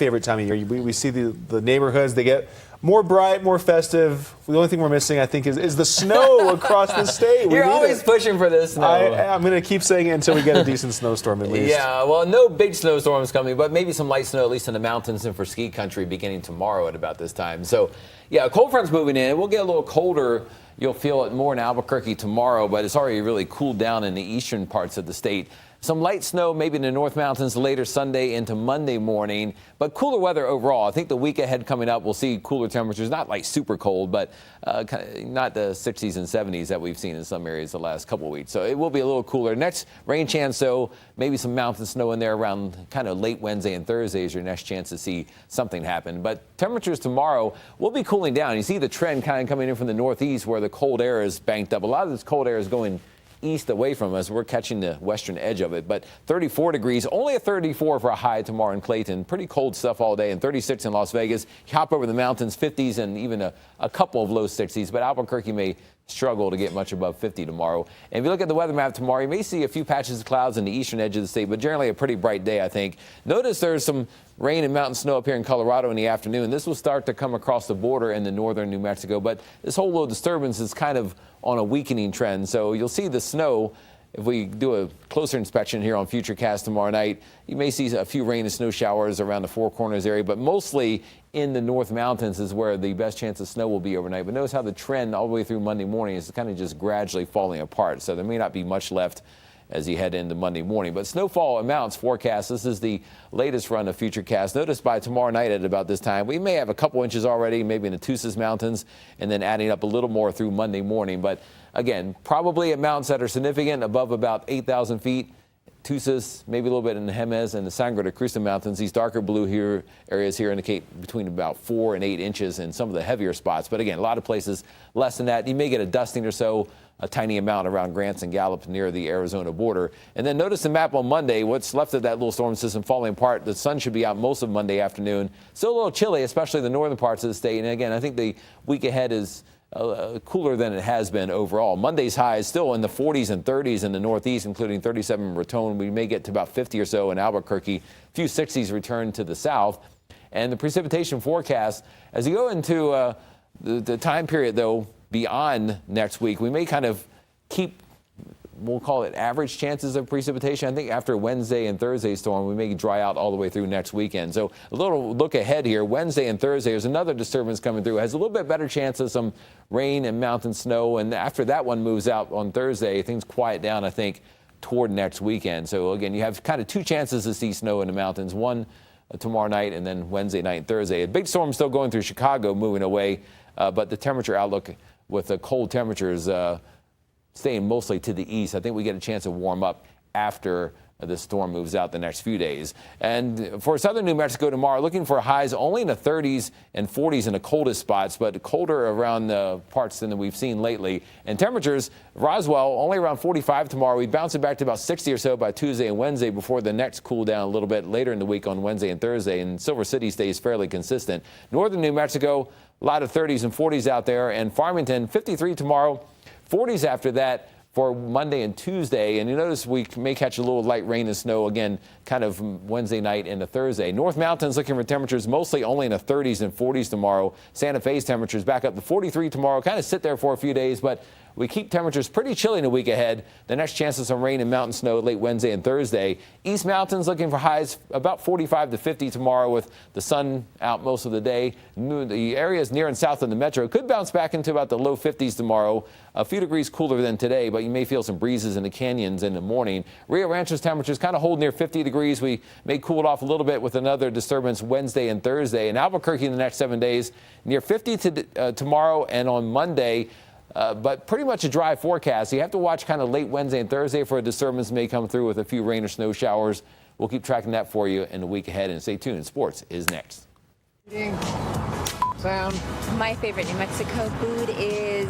favorite time of year. We see the neighborhoods, they get more bright, more festive. The only thing we're missing, I think, is the snow across the state. You're always pushing for this snow. I'm going to keep saying it until we get a decent snowstorm at least. Yeah, well, no big snowstorms coming, but maybe some light snow, at least in the mountains and for ski country beginning tomorrow at about this time. So, yeah, a cold front's moving in. We'll get a little colder. You'll feel it more in Albuquerque tomorrow, but it's already really cooled down in the eastern parts of the state. Some light snow maybe in the North Mountains later Sunday into Monday morning, but cooler weather overall. I think the week ahead coming up, we'll see cooler temperatures, not like super cold, but not the 60s and 70s that we've seen in some areas the last couple of weeks. So it will be a little cooler. Next, rain chance, though, maybe some mountain snow in there around kind of late Wednesday and Thursday is your next chance to see something happen. But temperatures tomorrow will be cooling down. You see the trend kind of coming in from the northeast where the cold air is banked up. A lot of this cold air is going east away from us. We're catching the western edge of it, but 34 degrees, only a 34 for a high tomorrow in Clayton. Pretty cold stuff all day, and 36 in Las Vegas. You hop over the mountains, 50s and even a couple of low 60s, but Albuquerque may struggle to get much above 50 tomorrow. And if you look at the weather map tomorrow, you may see a few patches of clouds in the eastern edge of the state, but generally a pretty bright day, I think. Notice there's some rain and mountain snow up here in Colorado in the afternoon. This will start to come across the border in the northern New Mexico, but this whole low disturbance is kind of on a weakening trend. So you'll see the snow. If we do a closer inspection here on Futurecast tomorrow night, you may see a few rain and snow showers around the Four Corners area, but mostly in the North Mountains is where the best chance of snow will be overnight. But notice how the trend all the way through Monday morning is kind of just gradually falling apart. So there may not be much left as you head into Monday morning. But snowfall amounts forecast. This is the latest run of Futurecast. Notice by tomorrow night at about this time, we may have a couple inches already, maybe in the Tusis Mountains, and then adding up a little more through Monday morning. But again, probably amounts that are significant above about 8,000 feet. Tusis, maybe a little bit in the Jemez and the Sangre de Cristo Mountains. These darker blue here areas here indicate between about 4 and 8 inches in some of the heavier spots. But again, a lot of places less than that. You may get a dusting or so, a tiny amount around Grants and Gallup near the Arizona border. And then notice the map on Monday, what's left of that little storm system falling apart. The sun should be out most of Monday afternoon. Still a little chilly, especially the northern parts of the state. And again, I think the week ahead is cooler than it has been overall. Monday's high is still in the 40s and 30s in the northeast, including 37 in Raton. We may get to about 50 or so in Albuquerque. A few 60s return to the south. And the precipitation forecast, as you go into the time period, though, beyond next week, we may kind of keep, we'll call it average chances of precipitation. I think after Wednesday and Thursday storm, we may dry out all the way through next weekend. So a little look ahead here. Wednesday and Thursday, there's another disturbance coming through. It has a little bit better chance of some rain and mountain snow. And after that one moves out on Thursday, things quiet down, I think, toward next weekend. So again, you have kind of two chances to see snow in the mountains. One tomorrow night and then Wednesday night and Thursday. A big storm still going through Chicago, moving away. But the temperature outlook with the cold temperatures staying mostly to the east, I think we get a chance to warm up after the storm moves out the next few days. And for southern New Mexico tomorrow, looking for highs only in the 30s and 40s in the coldest spots, but colder around the parts than we've seen lately. And temperatures, Roswell, only around 45 tomorrow. We bounce it back to about 60 or so by Tuesday and Wednesday before the next cool down a little bit later in the week on Wednesday and Thursday. And Silver City stays fairly consistent. Northern New Mexico, a lot of 30s and 40s out there. And Farmington, 53 tomorrow, 40s after that for Monday and Tuesday. And you notice we may catch a little light rain and snow again kind of Wednesday night into Thursday. North Mountains looking for temperatures mostly only in the 30s and 40s tomorrow. Santa Fe's temperatures back up to 43 tomorrow. Kind of sit there for a few days, but we keep temperatures pretty chilly in the week ahead. The next chance of some rain and mountain snow late Wednesday and Thursday. East Mountains looking for highs about 45 to 50 tomorrow with the sun out most of the day. The areas near and south of the metro could bounce back into about the low 50s tomorrow. A few degrees cooler than today, but you may feel some breezes in the canyons in the morning. Rio Rancho's temperatures kind of hold near 50 degrees. We may cool it off a little bit with another disturbance Wednesday and Thursday. In Albuquerque in the next 7 days, near 50 tomorrow and on Monday. But pretty much a dry forecast. You have to watch kind of late Wednesday and Thursday for a disturbance may come through with a few rain or snow showers. We'll keep tracking that for you in the week ahead. And stay tuned. Sports is next. Sound. My favorite New Mexico food is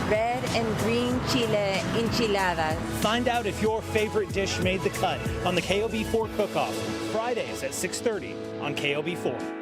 red and green chile enchiladas. Find out if your favorite dish made the cut on the KOB4 Cook-Off, Fridays at 6:30 on KOB4.